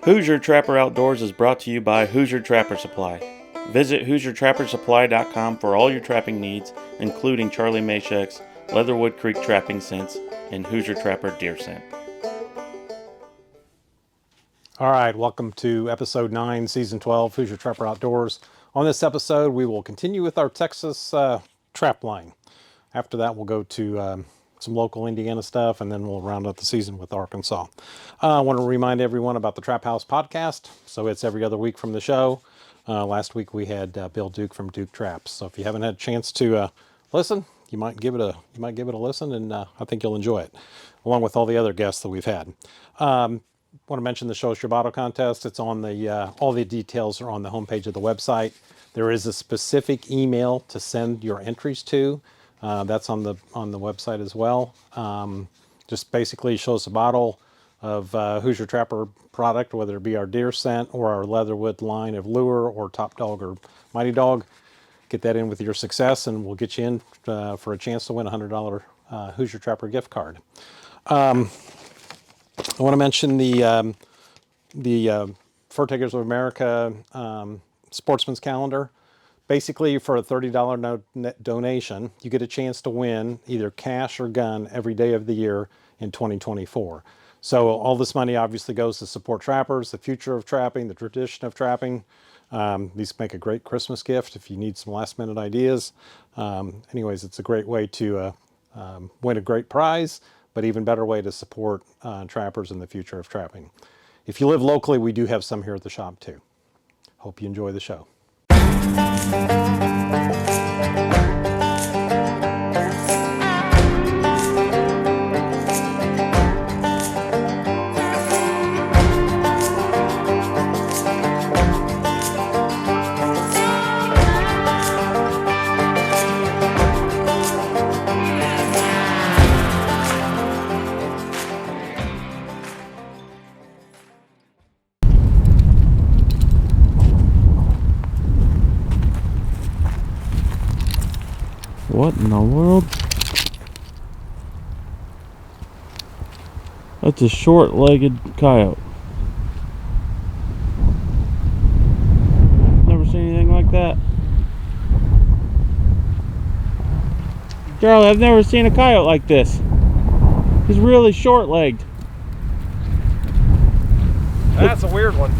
Hoosier Trapper Outdoors is brought to you by Hoosier Trapper Supply. Visit HoosierTrapperSupply.com for all your trapping needs, including Charlie Mashek's Leatherwood Creek trapping scents and Hoosier Trapper deer scent. All right, welcome to episode 9, season 12, Hoosier Trapper Outdoors. On this episode, we will continue with our Texas trap line. After that, we'll go to some local Indiana stuff, and then we'll round up the season with Arkansas. I want to remind everyone about the Trap House podcast. So it's every other week from the show. Last week we had Bill Duke from Duke Traps. So if you haven't had a chance to listen, you might give it a listen, and I think you'll enjoy it, along with all the other guests that we've had. Want to mention the Show Sherbato contest. It's on the all the details are on the homepage of the website. There is a specific email to send your entries to. That's on the website as well. Just basically show us a bottle of Hoosier Trapper product, whether it be our deer scent or our Leatherwood line of lure or Top Dog or Mighty Dog. Get that in with your success, and we'll get you in for a chance to win a $100 Hoosier Trapper gift card. I want to mention the Fur Takers of America Sportsman's Calendar. Basically, for a $30 donation, you get a chance to win either cash or gun every day of the year in 2024. So all this money obviously goes to support trappers, the future of trapping, the tradition of trapping. These make a great Christmas gift if you need some last-minute ideas. Anyways, it's a great way to win a great prize, but even better way to support trappers in the future of trapping. If you live locally, we do have some here at the shop too. Hope you enjoy the show. What in the world? That's a short-legged coyote. Never seen anything like that. Charlie, I've never seen a coyote like this. He's really short-legged. That's a weird one.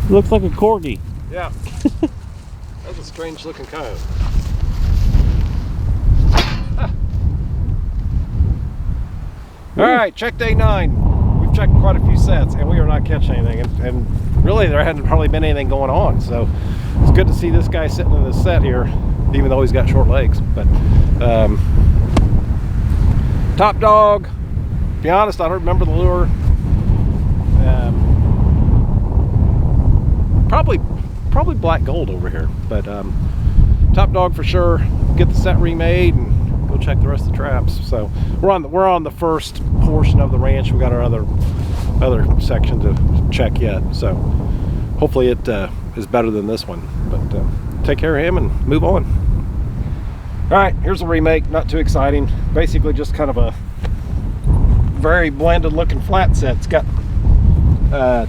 Looks like a corgi. Yeah. That's a strange-looking coyote. All right, check day 9. We've checked quite a few sets, and we are not catching anything. And really, there hadn't hardly been anything going on. So it's good to see this guy sitting in this set here, even though he's got short legs. But Top Dog. To be honest, I don't remember the lure. Probably black gold over here. But Top Dog for sure. Get the set remade and go check the rest of the traps. So we're on the first portion of the ranch. We got our other section to check yet. So hopefully it is better than this one. But take care of him and move on. All right, here's a remake. Not too exciting. Basically just kind of a very blended looking flat set. It's got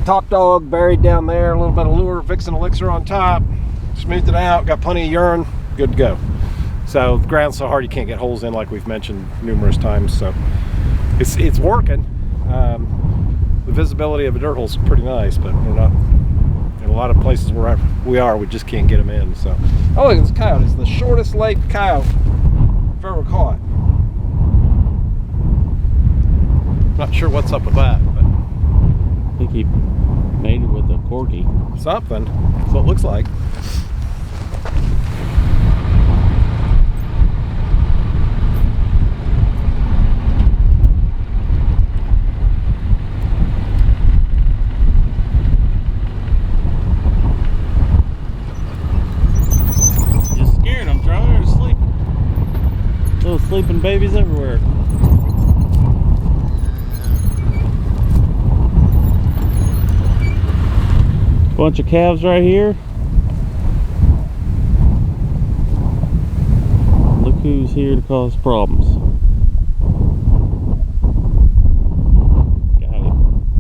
Top Dog buried down there, a little bit of lure, Vixen Elixir on top. Smoothed it out. Got plenty of urine. Good to go. So the ground's so hard you can't get holes in, like we've mentioned numerous times. So it's working. The visibility of a dirt hole's pretty nice, but we're not in a lot of places where we just can't get them in. So oh, look at this coyote. It's the shortest legged coyote I've ever caught. Not sure what's up with that, but I think he made it with a corgi. Something. That's what it looks like. Sleeping babies everywhere. Bunch of calves right here. Look who's here to cause problems. Got him.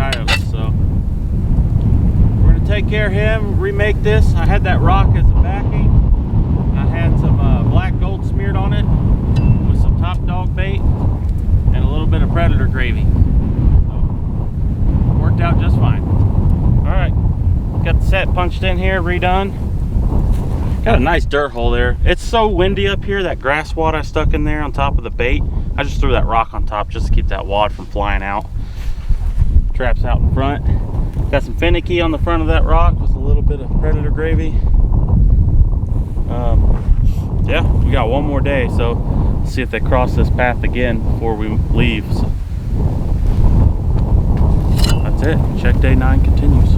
coyotes. So we're gonna take care of him, remake this. I had that rock as a backing. I had some black gold smeared on it with some top dog bait and a little bit of predator gravy. So worked out just fine. All right, got the set punched in here, redone. Got a nice dirt hole there. It's so windy up here, that grass wad I stuck in there on top of the bait. I just threw that rock on top just to keep that wad from flying out. Trap's out in front. Got some finicky on the front of that rock with a little bit of predator gravy. Yeah, we got one more day, so we'll see if they cross this path again before we leave. So that's it. Check day 9 continues.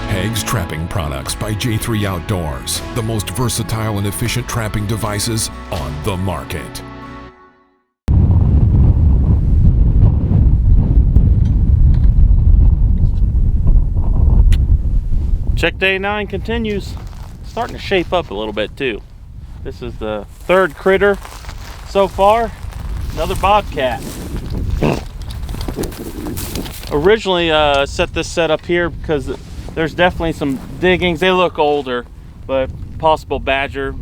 Hags Trapping Products by J3 Outdoors, the most versatile and efficient trapping devices on the market. Check day 9 continues. It's starting to shape up a little bit too. This is the third critter so far. Another bobcat. Originally set this set up here because there's definitely some diggings. They look older, but possible badger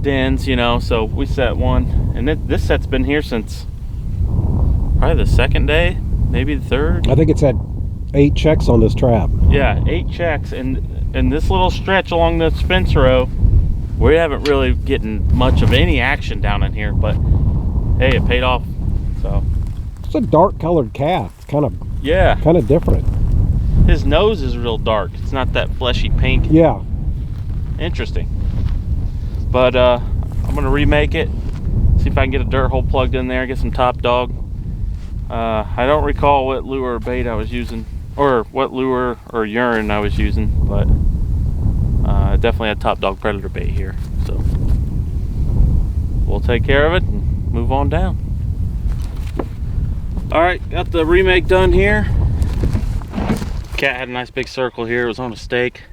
dens, you know, so we set one. And this set's been here since probably the second day, maybe the third. I think it's had 8 checks on this trap. Yeah, 8 checks. And this little stretch along the fence row, we haven't really getting much of any action down in here, but hey, it paid off. So It's a dark colored calf. It's kind of different. His nose is real dark. It's not that fleshy pink. Yeah. Interesting. But I'm gonna remake it, see if I can get a dirt hole plugged in there, get some top dog. I don't recall what lure or bait I was using, or what lure or urine I was using, but I definitely had top dog predator bait here. So we'll take care of it and move on down. All right, got the remake done here. Cat had a nice big circle here. It was on a stake.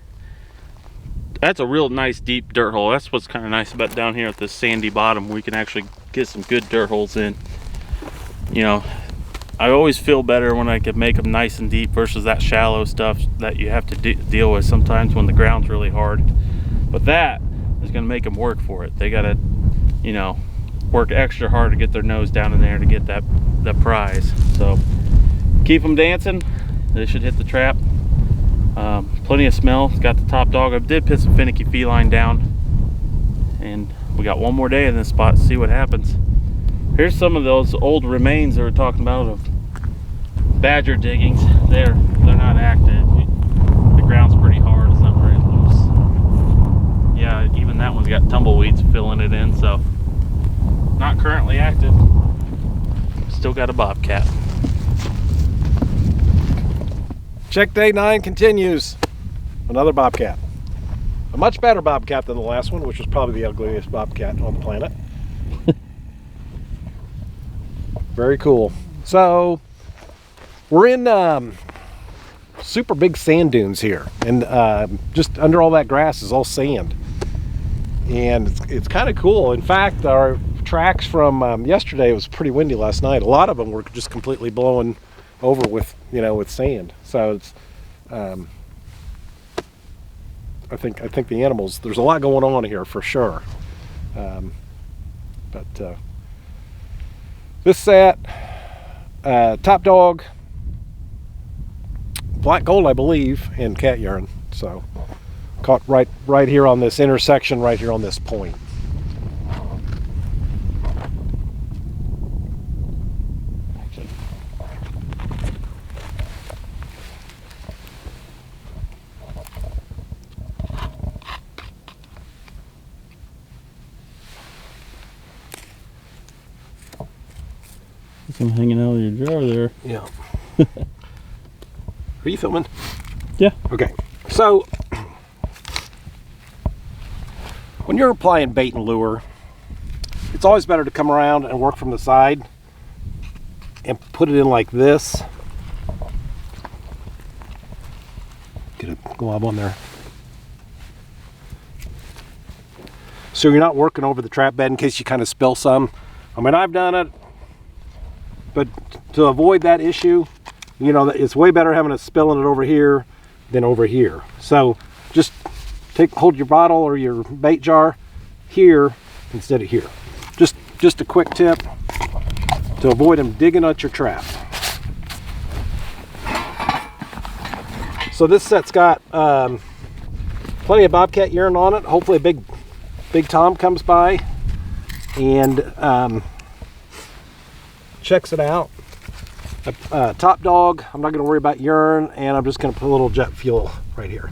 That's a real nice deep dirt hole. That's what's kind of nice about down here at this sandy bottom. We can actually get some good dirt holes in. You know, I always feel better when I can make them nice and deep versus that shallow stuff that you have to deal with sometimes when the ground's really hard. But that is going to make them work for it. They got to, you know, work extra hard to get their nose down in there to get that prize. So keep them dancing. They should hit the trap. Plenty of smell. It's got the top dog. I did put some finicky feline down, and we got one more day in this spot to see what happens. Here's some of those old remains they were talking about of badger diggings. They're not active. The ground's pretty hard. It's not very loose. Yeah, even that one's got tumbleweeds filling it in, so not currently active. Still got a bobcat. Check day 9 continues. Another bobcat. A much better bobcat than the last one, which was probably the ugliest bobcat on the planet. Very cool. So we're in super big sand dunes here, and just under all that grass is all sand, and it's kind of cool. In fact, our tracks from yesterday, it was pretty windy last night. A lot of them were just completely blown over with, you know, with sand. So it's I think the animals, there's a lot going on here for sure. But this set, top dog, black gold, I believe, and cat urine. So caught right here on this intersection, right here on this point. Some hanging out of your jar there. Yeah. Are you filming? Yeah. Okay. So When you're applying bait and lure, it's always better to come around and work from the side and put it in like this. Get a glob on there. So you're not working over the trap bed in case you kind of spill some. I mean, I've done it, but to avoid that issue, you know, it's way better having it spilling it over here than over here. So just hold your bottle or your bait jar here instead of here. Just a quick tip to avoid them digging at your trap. So this set's got plenty of Bobcat urine on it. Hopefully a big Tom comes by and checks it out. Top dog, I'm not going to worry about urine, and I'm just going to put a little jet fuel right here.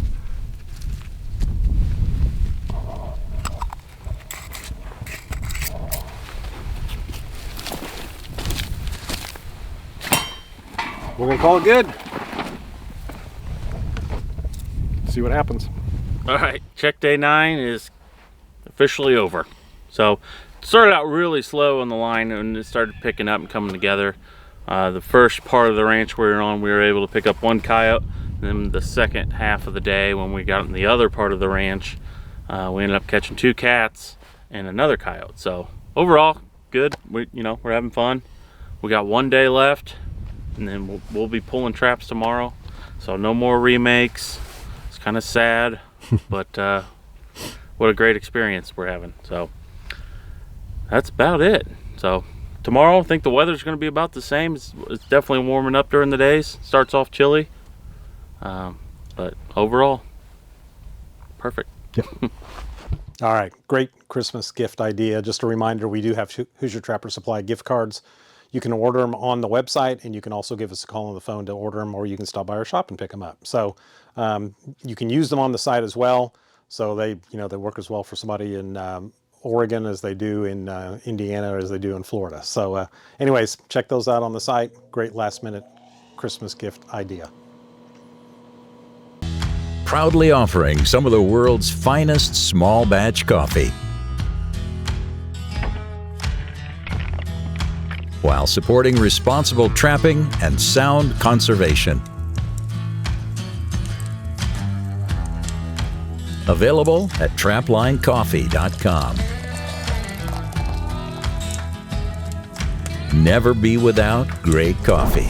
We're going to call it good. See what happens. All right, check day 9 is officially over. So it started out really slow on the line and it started picking up and coming together. The first part of the ranch we were on, we were able to pick up 1 coyote. And then the second half of the day, when we got in the other part of the ranch, we ended up catching 2 cats and another coyote. So overall, good. We're having fun. We got 1 day left, and then we'll be pulling traps tomorrow. So no more remakes. It's kind of sad, but what a great experience we're having. So that's about it. So tomorrow, I think the weather's going to be about the same. It's definitely warming up during the days. Starts off chilly, but overall, perfect. Yep. All right, great Christmas gift idea. Just a reminder, we do have Hoosier Trapper Supply gift cards. You can order them on the website, and you can also give us a call on the phone to order them, or you can stop by our shop and pick them up. So you can use them on the site as well. So they work as well for somebody in Oregon as they do in Indiana or as they do in Florida. So anyways, check those out on the site. Great last minute Christmas gift idea. Proudly offering some of the world's finest small batch coffee, while supporting responsible trapping and sound conservation. Available at traplinecoffee.com. Never be without great coffee.